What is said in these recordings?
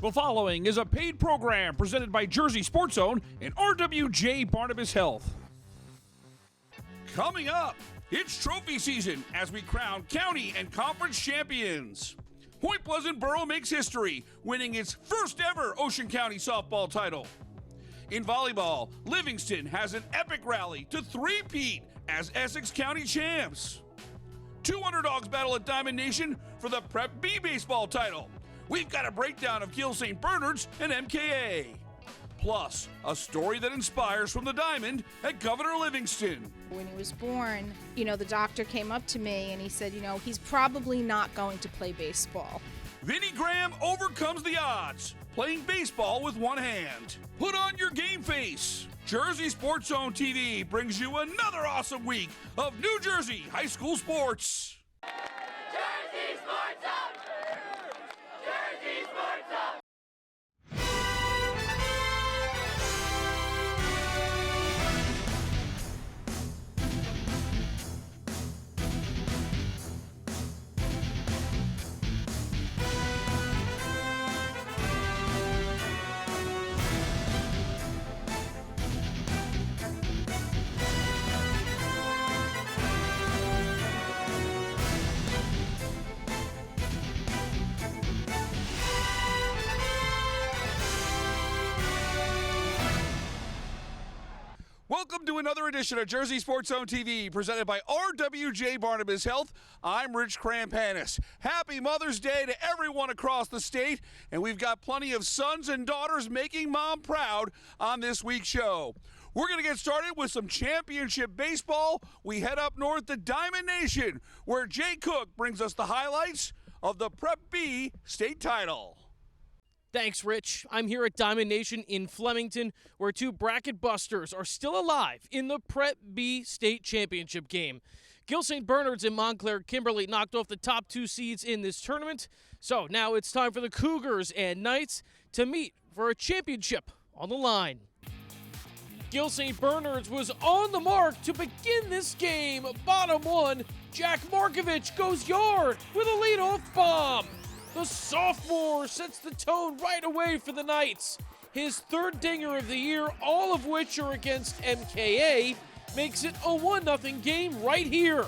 The following is a paid program presented by Jersey Sports Zone and RWJ Barnabas Health. Coming up, it's trophy season as we crown county and conference champions. Point Pleasant Borough makes history, winning its first ever Ocean County softball title. In volleyball, Livingston has an epic rally to three-peat as Essex County champs. Two underdogs battle at Diamond Nation for the Prep B baseball title. We've got a breakdown of Gill St. Bernard's and MKA. Plus, a story that inspires from the Diamond at Governor Livingston. When he was born, the doctor came up to me and he said, he's probably not going to play baseball. Vinnie Graham overcomes the odds, playing baseball with one hand. Put on your game face. Jersey Sports Zone TV brings you another awesome week of New Jersey high school sports. Jersey Sports Zone! Jersey Sports Zone! Welcome to another edition of Jersey Sports Zone TV, presented by RWJ Barnabas Health. I'm Rich Krampanis. Happy Mother's Day to everyone across the state, and we've got plenty of sons and daughters making mom proud on this week's show. We're going to get started with some championship baseball. We head up north to Diamond Nation, where Jay Cook brings us the highlights of the Prep B state title. Thanks, Rich. I'm here at Diamond Nation in Flemington, where two bracket busters are still alive in the Prep B state championship game. Gill St. Bernard's and Montclair Kimberly knocked off the top two seeds in this tournament. So now it's time for the Cougars and Knights to meet for a championship on the line. Gill St. Bernard's was on the mark to begin this game. Bottom one, Jack Markovich goes yard with a leadoff bomb. The sophomore sets the tone right away for the Knights. His third dinger of the year, all of which are against MKA, makes it a 1-0 game right here.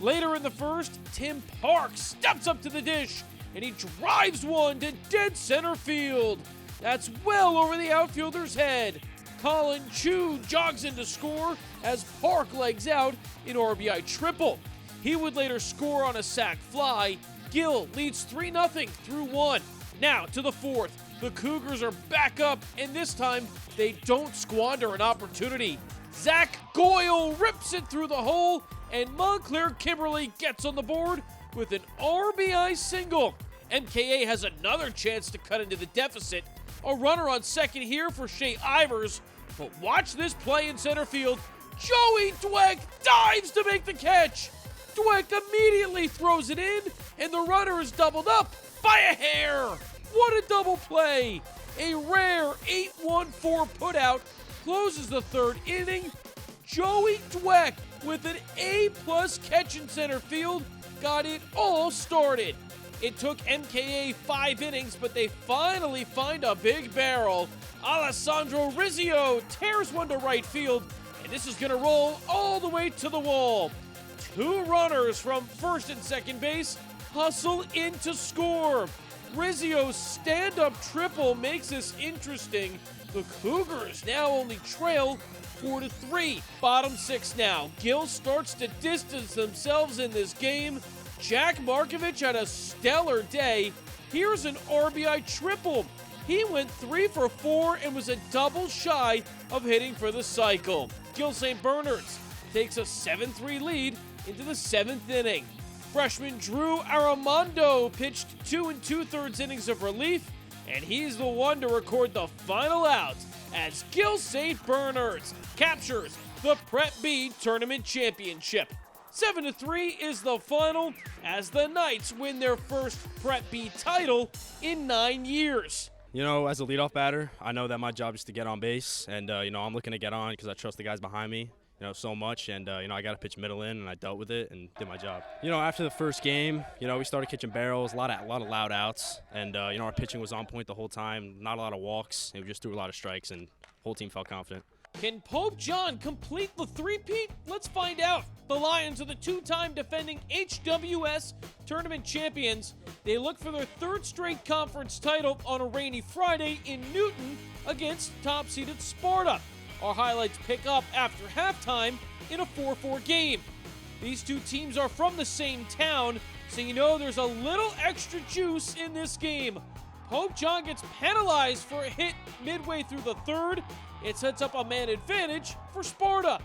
Later in the first, Tim Parks steps up to the dish, and he drives one to dead center field. That's well over the outfielder's head. Colin Chu jogs in to score as Park legs out an RBI triple. He would later score on a sac fly. Gill leads 3-0 through one. Now to the fourth. The Cougars are back up, and this time they don't squander an opportunity. Zach Goyle rips it through the hole, and Montclair Kimberly gets on the board with an RBI single. MKA has another chance to cut into the deficit. A runner on second here for Shea Ivers, but watch this play in center field. Joey Dweck dives to make the catch. Dweck immediately throws it in, and the runner is doubled up by a hair. What a double play. A rare 8-1-4 putout closes the third inning. Joey Dweck with an A-plus catch in center field got it all started. It took MKA 5 innings, but they finally find a big barrel. Alessandro Rizzio tears one to right field, and this is going to roll all the way to the wall. Two runners from first and second base hustle in to score. Rizzio's stand-up triple makes this interesting. The Cougars now only trail 4-3. Bottom six now. Gill starts to distance themselves in this game. Jack Markovich had a stellar day. Here's an RBI triple. He went 3 for 4 and was a double shy of hitting for the cycle. Gill St. Bernard's takes a 7-3 lead into the 7th inning. Freshman Drew Armando pitched 2 2/3 innings of relief, and he's the one to record the final out as Gill St. Bernard's captures the Prep B Tournament Championship. 7-3 is the final as the Knights win their first Prep B title in 9 years. As a leadoff batter, I know that my job is to get on base, and, I'm looking to get on because I trust the guys behind me. so much, and I got to pitch middle in, and I dealt with it and did my job. After the first game, we started catching barrels, a lot of loud outs, and our pitching was on point the whole time. Not a lot of walks, and we just threw a lot of strikes, and the whole team felt confident. Can Pope John complete the three-peat? Let's find out. The Lions are the two-time defending HWS tournament champions. They look for their third straight conference title on a rainy Friday in Newton against top-seeded Sparta. Our highlights pick up after halftime in a 4-4 game. These two teams are from the same town, so there's a little extra juice in this game. Pope John gets penalized for a hit midway through the third. It sets up a man advantage for Sparta.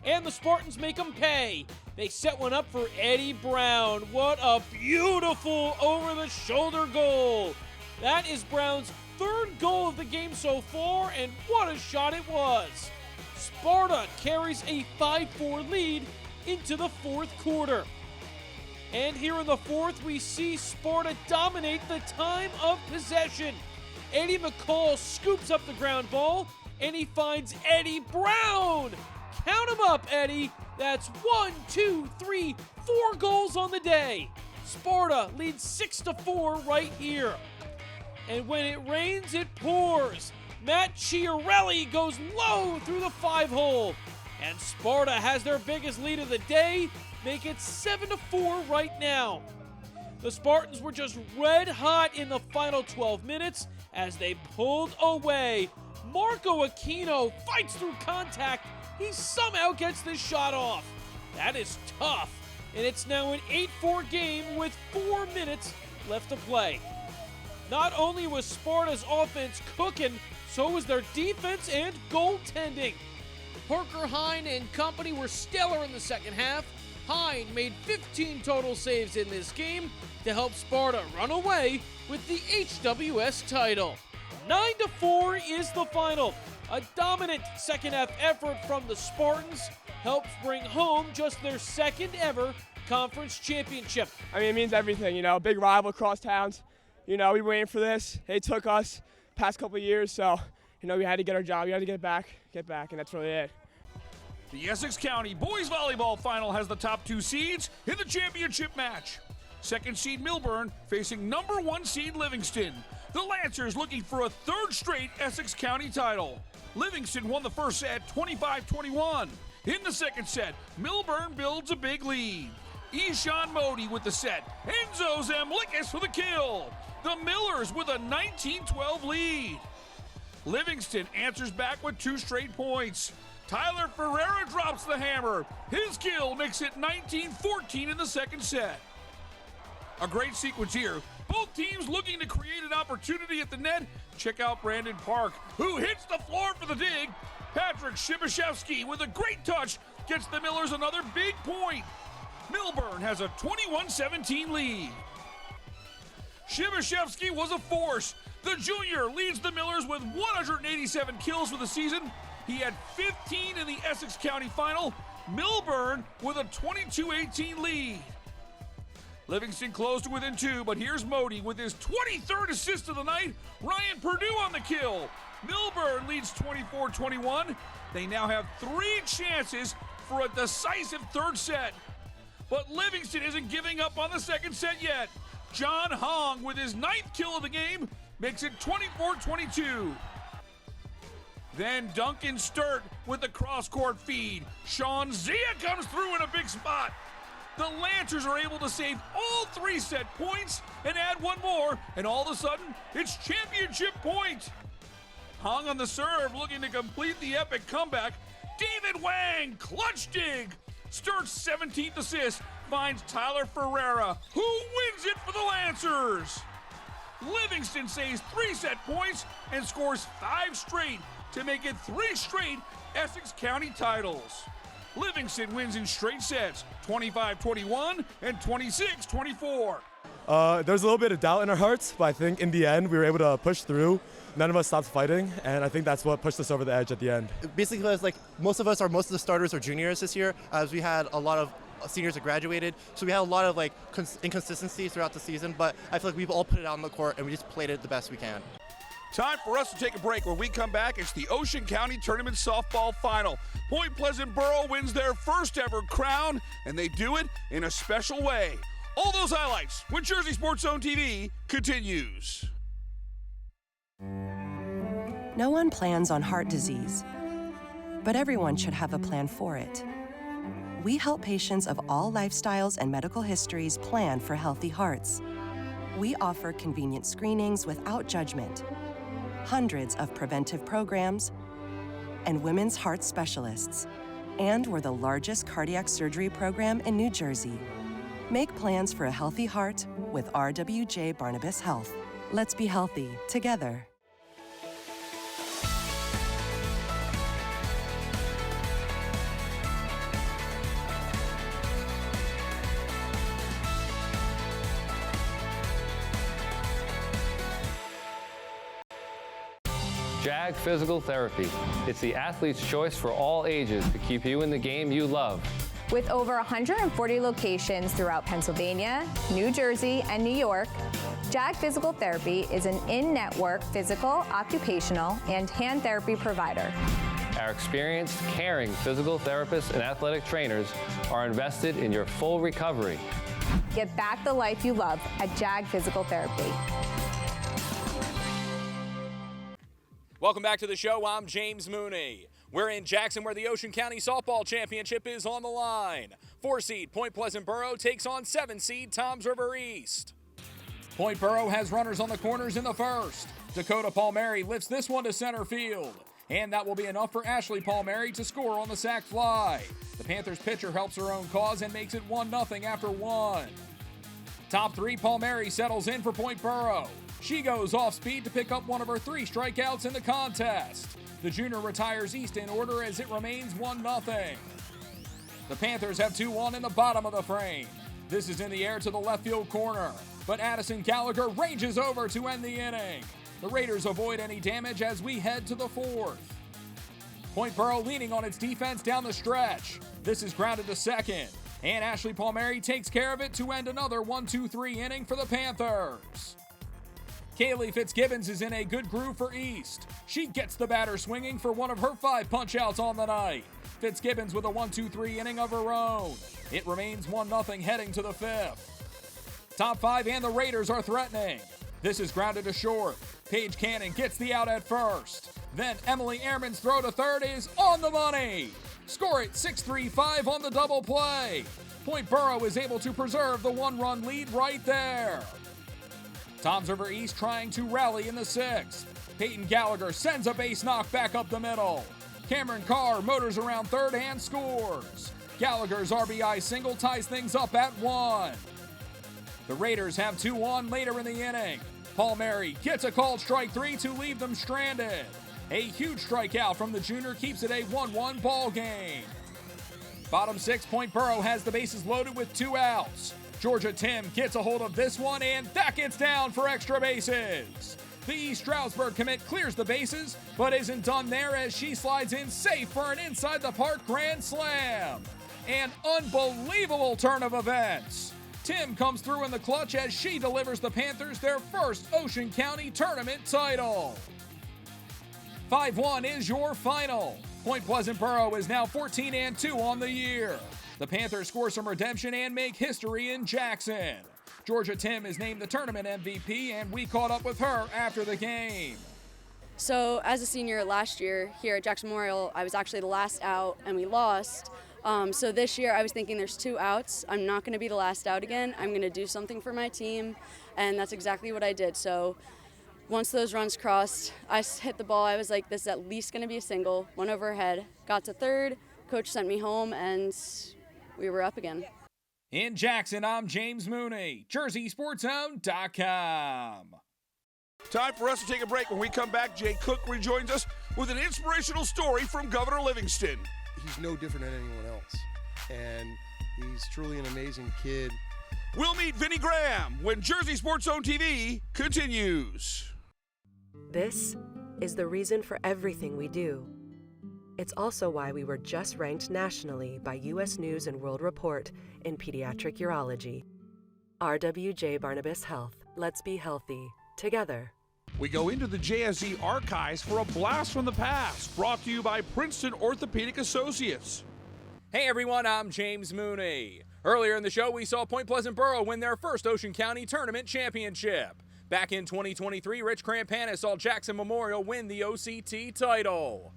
And the Spartans make them pay. They set one up for Eddie Brown. What a beautiful over-the-shoulder goal. That is Brown's third goal of the game so far, and what a shot it was. Sparta carries a 5-4 lead into the fourth quarter. And here in the fourth, we see Sparta dominate the time of possession. Eddie McCall scoops up the ground ball, and he finds Eddie Brown. Count him up, Eddie. That's 1, 2, 3, 4 goals on the day. Sparta leads 6-4 right here. And when it rains, it pours. Matt Chiarelli goes low through the 5-hole. And Sparta has their biggest lead of the day, make it 7-4 right now. The Spartans were just red hot in the final 12 minutes as they pulled away. Marco Aquino fights through contact. He somehow gets this shot off. That is tough. And it's now an 8-4 game with 4 minutes left to play. Not only was Sparta's offense cooking, so was their defense and goaltending. Parker Hine and company were stellar in the second half. Hine made 15 total saves in this game to help Sparta run away with the HWS title. 9-4 is the final. A dominant second half effort from the Spartans helps bring home just their second ever conference championship. It means everything, big rival across towns. We were waiting for this. They took us past couple of years, so, we had to get our job. We had to get back, and that's really it. The Essex County boys volleyball final has the top 2 seeds in the championship match. Second seed Millburn facing number 1 seed Livingston. The Lancers looking for a third straight Essex County title. Livingston won the first set 25-21. In the second set, Millburn builds a big lead. Ishan Modi with the set. Enzo Zamlikis for the kill. The Millers with a 19-12 lead. Livingston answers back with 2 straight points. Tyler Ferreira drops the hammer. His kill makes it 19-14 in the second set. A great sequence here. Both teams looking to create an opportunity at the net. Check out Brandon Park, who hits the floor for the dig. Patrick Shibashevsky with a great touch gets the Millers another big point. Millburn has a 21-17 lead. Shibashevsky was a force. The junior leads the Millers with 187 kills for the season. He had 15 in the Essex County final. Millburn with a 22-18 lead. Livingston closed to within 2, but here's Modi with his 23rd assist of the night. Ryan Perdue on the kill. Millburn leads 24-21. They now have 3 chances for a decisive third set. But Livingston isn't giving up on the second set yet. John Hong with his 9th kill of the game makes it 24-22. Then Duncan Sturt with the cross-court feed. Sean Zia comes through in a big spot. The Lancers are able to save all 3 set points and add 1 more, and all of a sudden, it's championship point. Hong on the serve, looking to complete the epic comeback. David Wang, clutch dig. Sturt's 17th assist finds Tyler Ferreira, who wins it for the Lancers. Livingston saves 3 set points and scores 5 straight to make it 3 straight Essex County titles. Livingston wins in straight sets, 25-21 and 26-24. There's a little bit of doubt in our hearts, but I think in the end we were able to push through. None of us stopped fighting, and I think that's what pushed us over the edge at the end. Basically, because most of the starters are juniors this year, as we had a lot of seniors that graduated, so we had a lot of inconsistencies throughout the season. But I feel like we've all put it out on the court, and we just played it the best we can. Time for us to take a break. When we come back, it's the Ocean County Tournament Softball Final. Point Pleasant Borough wins their first ever crown, and they do it in a special way. All those highlights when Jersey Sports Zone TV continues. No one plans on heart disease, but everyone should have a plan for it. We help patients of all lifestyles and medical histories plan for healthy hearts. We offer convenient screenings without judgment, hundreds of preventive programs, and women's heart specialists. And we're the largest cardiac surgery program in New Jersey. Make plans for a healthy heart with RWJ Barnabas Health. Let's be healthy together. JAG Physical Therapy. It's the athlete's choice for all ages to keep you in the game you love. With over 140 locations throughout Pennsylvania, New Jersey, and New York, JAG Physical Therapy is an in-network physical, occupational, and hand therapy provider. Our experienced, caring physical therapists and athletic trainers are invested in your full recovery. Get back the life you love at JAG Physical Therapy. Welcome back to the show. I'm James Mooney. We're in Jackson where the Ocean County Softball Championship is on the line. 4-seed Point Pleasant Borough takes on 7-seed Toms River East. Point Borough has runners on the corners in the first. Dakota Palmieri lifts this one to center field. And that will be enough for Ashley Palmieri to score on the sac fly. The Panthers pitcher helps her own cause and makes it 1-0 after 1. Top 3 Palmieri settles in for Point Borough. She goes off speed to pick up one of her 3 strikeouts in the contest. The junior retires East in order as it remains 1-0. The Panthers have 2-1 in the bottom of the frame. This is in the air to the left field corner, but Addison Gallagher ranges over to end the inning. The Raiders avoid any damage as we head to the 4th. Point Borough leaning on its defense down the stretch. This is grounded to second, and Ashley Palmieri takes care of it to end another 1-2-3 inning for the Panthers. Kaylee Fitzgibbons is in a good groove for East. She gets the batter swinging for one of her 5 punch-outs on the night. Fitzgibbons with a 1-2-3 inning of her own. It remains 1-0 heading to the 5th. Top 5 and the Raiders are threatening. This is grounded to short. Paige Cannon gets the out at first. Then Emily Ehrman's throw to third is on the money. Score it 6-3-5 on the double play. Point Borough is able to preserve the 1-run lead right there. Toms River East trying to rally in the 6th. Peyton Gallagher sends a base knock back up the middle. Cameron Carr motors around third and scores. Gallagher's RBI single ties things up at 1. The Raiders have 2-1 later in the inning. Palmieri gets a called strike 3 to leave them stranded. A huge strikeout from the junior keeps it a 1-1 ball game. Bottom 6, Point Borough has the bases loaded with 2 outs. Georgia Tim gets a hold of this one, and that gets down for extra bases. The East Stroudsburg commit clears the bases, but isn't done there as she slides in safe for an inside-the-park grand slam. An unbelievable turn of events. Tim comes through in the clutch as she delivers the Panthers their first Ocean County Tournament title. 5-1 is your final. Point Pleasant Borough is now 14-2 on the year. The Panthers score some redemption and make history in Jackson. Georgia Tim is named the tournament MVP, and we caught up with her after the game. So as a senior last year here at Jackson Memorial, I was actually the last out and we lost. So this year I was thinking there's 2 outs. I'm not going to be the last out again. I'm going to do something for my team, and that's exactly what I did. So once those runs crossed, I hit the ball. I was like, this is at least going to be a single. Went overhead, got to third. Coach sent me home, and we were up again. In Jackson, I'm James Mooney, JerseySportsZone.com. Time for us to take a break. When we come back, Jay Cook rejoins us with an inspirational story from Governor Livingston. He's no different than anyone else, and he's truly an amazing kid. We'll meet Vinnie Graham when Jersey Sports Zone TV continues. This is the reason for everything we do. It's also why we were just ranked nationally by U.S. News & World Report in pediatric urology. RWJ Barnabas Health. Let's be healthy together. We go into the JSE archives for a blast from the past, brought to you by Princeton Orthopedic Associates. Hey everyone, I'm James Mooney. Earlier in the show, we saw Point Pleasant Borough win their first Ocean County Tournament championship. Back in 2023, Rich Crampana saw Jackson Memorial win the OCT title.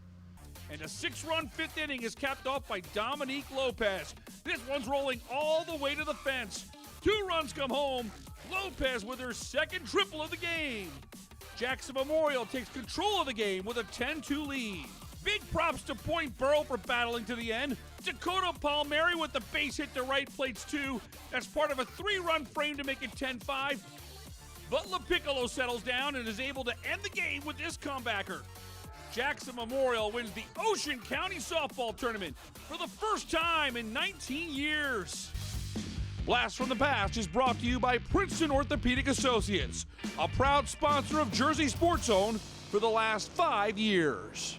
And a 6-run fifth inning is capped off by Dominique Lopez. This one's rolling all the way to the fence. 2 runs come home. Lopez with her second triple of the game. Jackson Memorial takes control of the game with a 10-2 lead. Big props to Point Borough for battling to the end. Dakota Palmieri with the base hit to right plates too. That's part of a 3-run frame to make it 10-5. But LaPiccolo settles down and is able to end the game with this comebacker. Jackson Memorial wins the Ocean County Softball Tournament for the first time in 19 years. Blast from the Past is brought to you by Princeton Orthopedic Associates, a proud sponsor of Jersey Sports Zone for the last 5 years.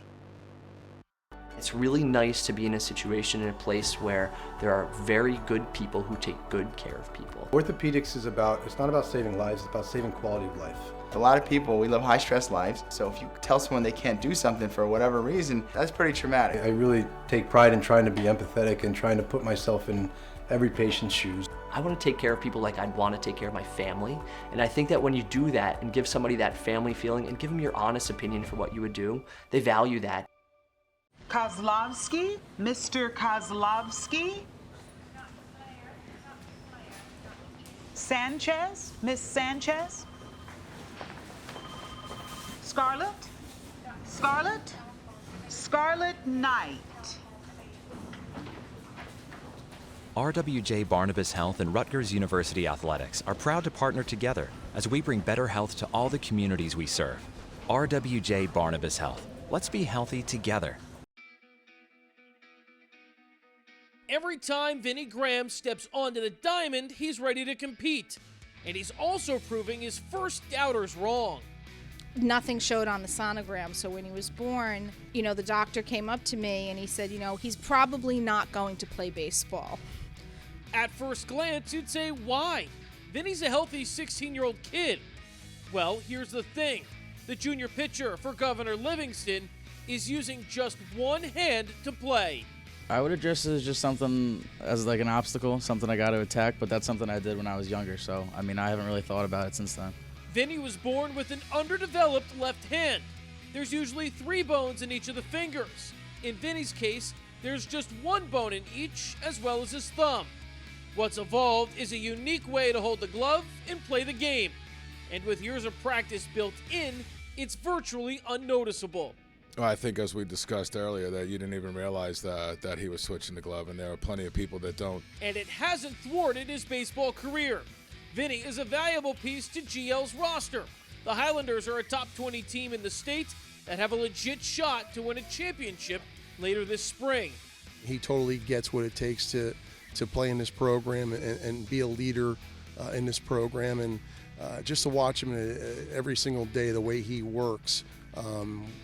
It's really nice to be in a situation, in a place where there are very good people who take good care of people. Orthopedics is it's not about saving lives, it's about saving quality of life. A lot of people, we live high stress lives, so if you tell someone they can't do something for whatever reason, that's pretty traumatic. I really take pride in trying to be empathetic and trying to put myself in every patient's shoes. I want to take care of people like I'd want to take care of my family. And I think that when you do that and give somebody that family feeling and give them your honest opinion for what you would do, they value that. Kozlovsky, Mr. Kozlovsky. Sanchez, Miss Sanchez. Scarlett, Scarlett, Scarlett Knight. RWJ Barnabas Health and Rutgers University Athletics are proud to partner together as we bring better health to all the communities we serve. RWJ Barnabas Health. Let's be healthy together. Every time Vinny Graham steps onto the diamond, he's ready to compete. And he's also proving his first doubters wrong. Nothing showed on the sonogram, so when he was born, the doctor came up to me and he said, he's probably not going to play baseball. At first glance, you'd say, why? Vinny's a healthy 16-year-old kid. Well, here's the thing. The junior pitcher for Governor Livingston is using just one hand to play. I would address it as just something as like an obstacle, something I got to attack, but that's something I did when I was younger, so I haven't really thought about it since then. Vinny was born with an underdeveloped left hand. There's usually 3 bones in each of the fingers. In Vinny's case, there's just 1 bone in each, as well as his thumb. What's evolved is a unique way to hold the glove and play the game. And with years of practice built in, it's virtually unnoticeable. Well, I think as we discussed earlier that you didn't even realize that he was switching the glove, and there are plenty of people that don't. And it hasn't thwarted his baseball career. Vinny is a valuable piece to GL's roster. The Highlanders are a top 20 team in the state that have a legit shot to win a championship later this spring. He totally gets what it takes to play in this program and be a leader in this program, and just to watch him every single day, the way he works,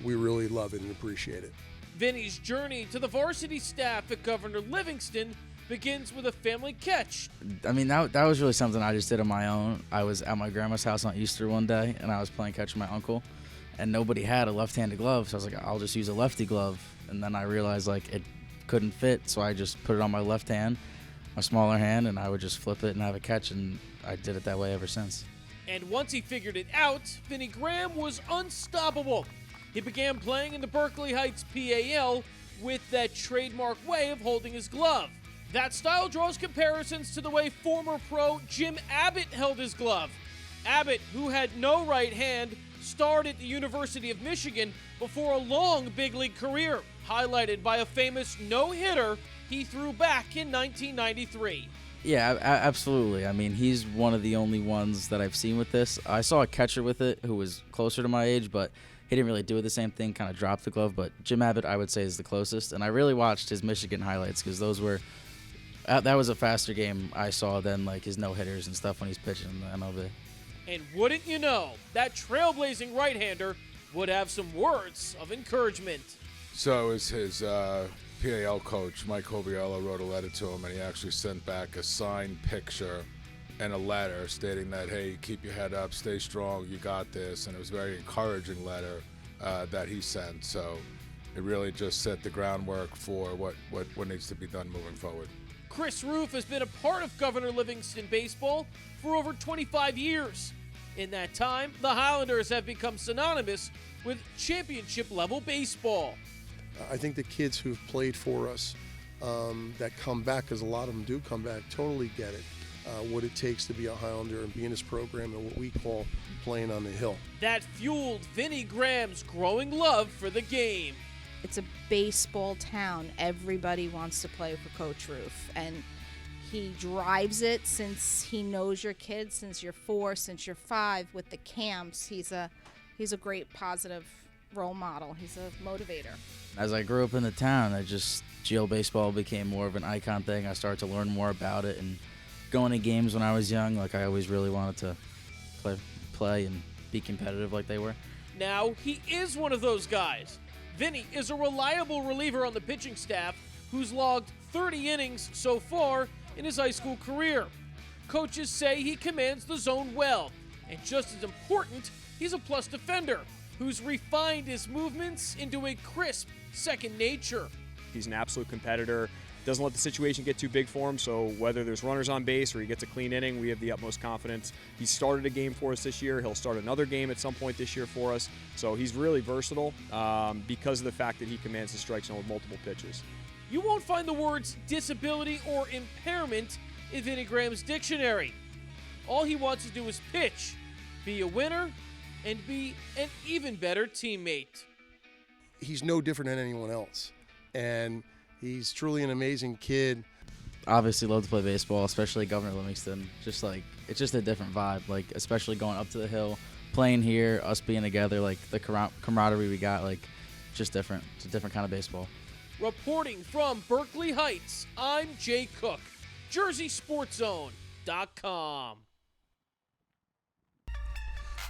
we really love it and appreciate it. Vinny's journey to the varsity staff at Governor Livingston begins with a family catch. That was really something I just did on my own. I was at my grandma's house on Easter one day, and I was playing catch with my uncle, and nobody had a left-handed glove, so I was like, I'll just use a lefty glove. And then I realized it couldn't fit, so I just put it on my left hand, my smaller hand, and I would just flip it and have a catch, and I did it that way ever since. And once he figured it out, Vinny Graham was unstoppable. He began playing in the Berkeley Heights PAL with that trademark way of holding his glove. That style draws comparisons to the way former pro Jim Abbott held his glove. Abbott, who had no right hand, starred at the University of Michigan before a long big league career, highlighted by a famous no-hitter he threw back in 1993. Yeah, absolutely. He's one of the only ones that I've seen with this. I saw a catcher with it who was closer to my age, but he didn't really do it the same thing, kind of dropped the glove. But Jim Abbott, I would say, is the closest. And I really watched his Michigan highlights because that was a faster game I saw than his no-hitters and stuff when he's pitching in the MLB. And wouldn't you know, that trailblazing right-hander would have some words of encouragement. So is his PAL coach, Mike Hobiello, wrote a letter to him, and he actually sent back a signed picture and a letter stating that, hey, keep your head up, stay strong, you got this. And it was a very encouraging letter that he sent. So it really just set the groundwork for what needs to be done moving forward. Chris Roof has been a part of Governor Livingston baseball for over 25 years. In that time, the Highlanders have become synonymous with championship-level baseball. I think the kids who've played for us that come back, because a lot of them do come back, totally get it, what it takes to be a Highlander and be in this program and what we call playing on the hill. That fueled Vinnie Graham's growing love for the game. It's a baseball town. Everybody wants to play for Coach Roof, and he drives it since he knows your kids, since you're 4, since you're 5, with the camps. He's a great positive role model. He's a motivator. As I grew up in the town, GL baseball became more of an icon thing. I started to learn more about it and going to games when I was young. Like, I always really wanted to play and be competitive like they were. Now he is one of those guys. Vinny is a reliable reliever on the pitching staff who's logged 30 innings so far in his high school career. Coaches say he commands the zone well, and just as important, he's a plus defender who's refined his movements into a crisp second nature. He's an absolute competitor, doesn't let the situation get too big for him, so whether there's runners on base or he gets a clean inning, we have the utmost confidence. He started a game for us this year. He'll start another game at some point this year for us, so he's really versatile because of the fact that he commands the strike zone with multiple pitches. You won't find the words disability or impairment in Vinnie Graham's dictionary. All he wants to do is pitch, be a winner, and be an even better teammate. He's no different than anyone else, and he's truly an amazing kid. Obviously love to play baseball, especially Governor Livingston. It's just a different vibe, like, especially going up to the hill, playing here, us being together, like the camaraderie we got, like, just different. It's a different kind of baseball. Reporting from Berkeley Heights, I'm Jay Cook, JerseySportsZone.com.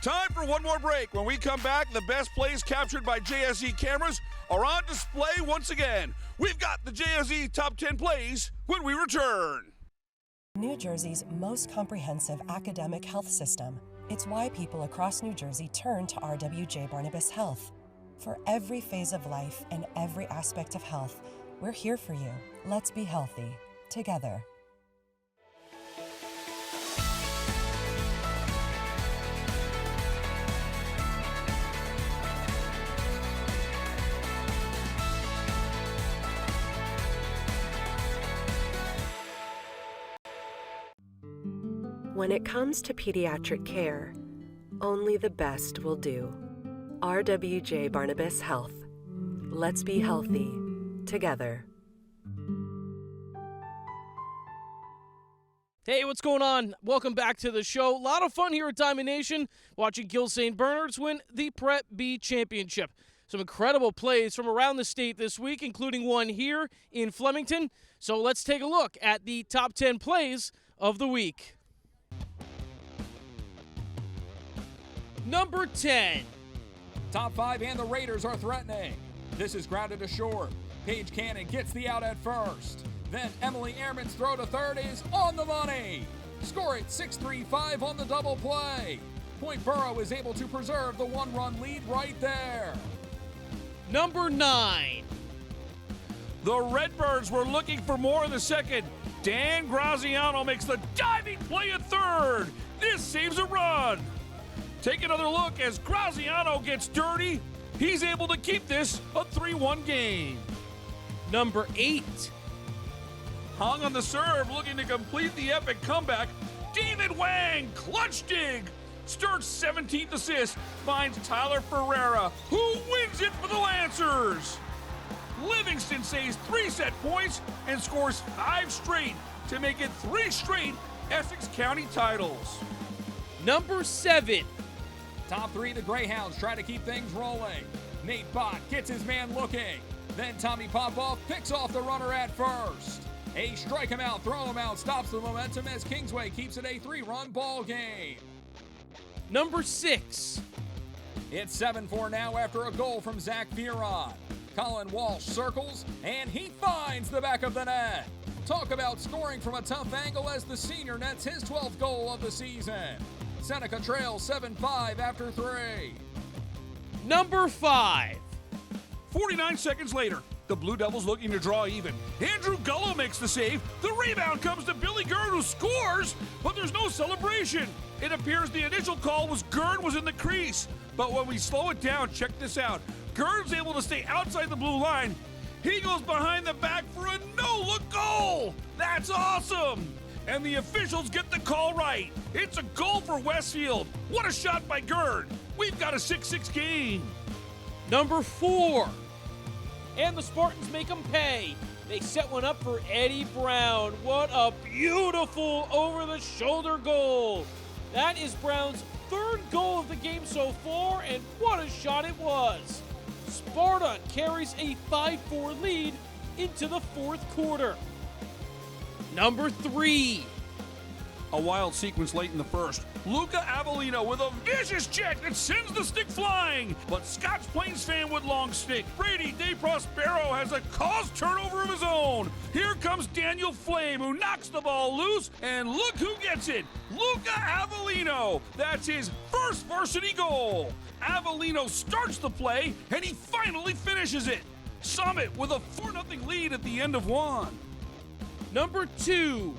Time for one more break. When we come back, the best plays captured by JSE cameras are on display once again. We've got the JSE Top 10 Plays when we return. New Jersey's most comprehensive academic health system. It's why people across New Jersey turn to RWJ Barnabas Health. For every phase of life and every aspect of health, we're here for you. Let's be healthy together. When it comes to pediatric care, only the best will do. RWJ Barnabas Health. Let's be healthy together. Hey, what's going on? Welcome back to the show. A lot of fun here at Diamond Nation watching Gil St. Bernard's win the Prep B Championship. Some incredible plays from around the state this week, including one here in Flemington. So let's take a look at the top 10 plays of the week. Number 10. Top 5 and the Raiders are threatening. This is grounded to short. Paige Cannon gets the out at first. Then Emily Ehrman's throw to third is on the money. Score it 6-3-5 on the double play. Point Borough is able to preserve the 1-run lead right there. Number 9. The Redbirds were looking for more in the second. Dan Graziano makes the diving play at third. This saves a run. Take another look as Graziano gets dirty. He's able to keep this a 3-1 game. Number 8. Hung on the serve, looking to complete the epic comeback. David Wang, clutch dig. Sturt's 17th assist finds Tyler Ferreira, who wins it for the Lancers. Livingston saves 3 set points and scores 5 straight to make it 3 straight Essex County titles. Number 7. Top 3, the Greyhounds try to keep things rolling. Nate Bott gets his man looking. Then Tommy Popoff picks off the runner at first. A strike him out, throw him out, stops the momentum as Kingsway keeps it a 3-run ball game. Number 6. It's 7-4 now after a goal from Zach Viron. Colin Walsh circles, and he finds the back of the net. Talk about scoring from a tough angle as the senior nets his 12th goal of the season. Seneca trails 7-5 after 3. Number 5. 49 seconds later, the Blue Devils looking to draw even. Andrew Gullo makes the save. The rebound comes to Billy Gurd, who scores, but there's no celebration. It appears the initial call was Gurd was in the crease. But when we slow it down, check this out. Gurd's able to stay outside the blue line. He goes behind the back for a no-look goal. That's awesome. And the officials get the call right. It's a goal for Westfield. What a shot by Gurd. We've got a 6-6 game. Number 4. And the Spartans make them pay. They set one up for Eddie Brown. What a beautiful over-the-shoulder goal. That is Brown's 3rd goal of the game so far, and what a shot it was. Sparta carries a 5-4 lead into the 4th quarter. Number 3. A wild sequence late in the first. Luca Avellino with a vicious check that sends the stick flying. But Scotch Plains fan with long stick, Brady De Prospero, has a caused turnover of his own. Here comes Daniel Flame, who knocks the ball loose, and look who gets it. Luca Avellino. That's his first varsity goal. Avellino starts the play, and he finally finishes it. Summit with a 4-0 lead at the end of 1. Number 2.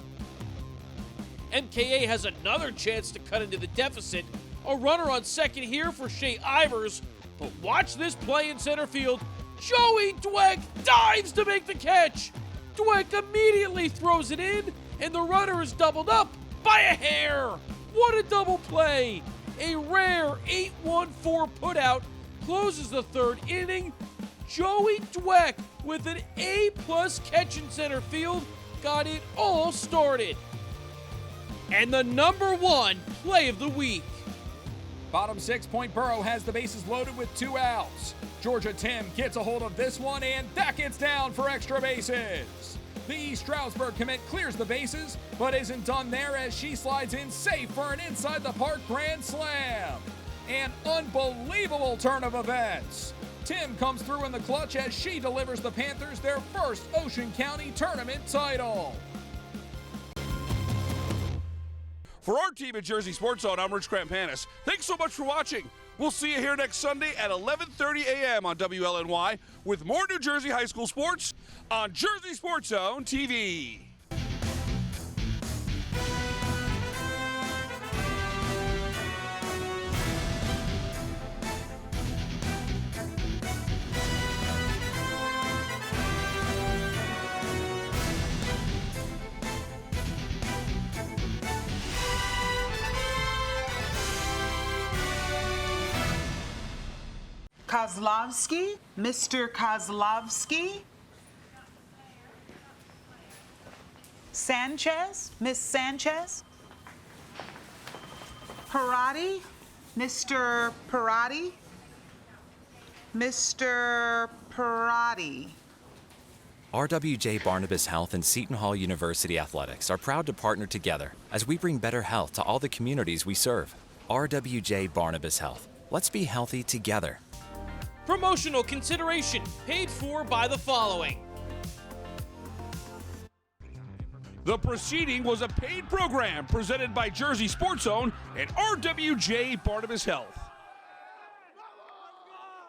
MKA has another chance to cut into the deficit. A runner on second here for Shea Ivers. But watch this play in center field. Joey Dweck dives to make the catch. Dweck immediately throws it in, and the runner is doubled up by a hair. What a double play. A rare 8-1-4 putout closes the 3rd inning. Joey Dweck with an A+ catch in center field got it all started. And the number 1 play of the week. Bottom 6, Point Borough has the bases loaded with 2 outs. Georgia Tim gets a hold of this one, and that gets down for extra bases. The Stroudsburg commit clears the bases, but isn't done there as she slides in safe for an inside-the-park grand slam. An unbelievable turn of events. Tim comes through in the clutch as she delivers the Panthers their first Ocean County tournament title. For our team at Jersey Sports Zone, I'm Rich Krampanis. Thanks so much for watching. We'll see you here next Sunday at 11:30 a.m. on WLNY with more New Jersey high school sports on Jersey Sports Zone TV. Kozlovsky, Mr. Kozlovsky. Sanchez, Miss Sanchez. Parati, Mr. Parati. Mr. Parati. RWJ Barnabas Health and Seton Hall University Athletics are proud to partner together as we bring better health to all the communities we serve. RWJ Barnabas Health. Let's be healthy together. Promotional consideration paid for by the following. The proceeding was a paid program presented by Jersey Sports Zone and RWJ Barnabas Health.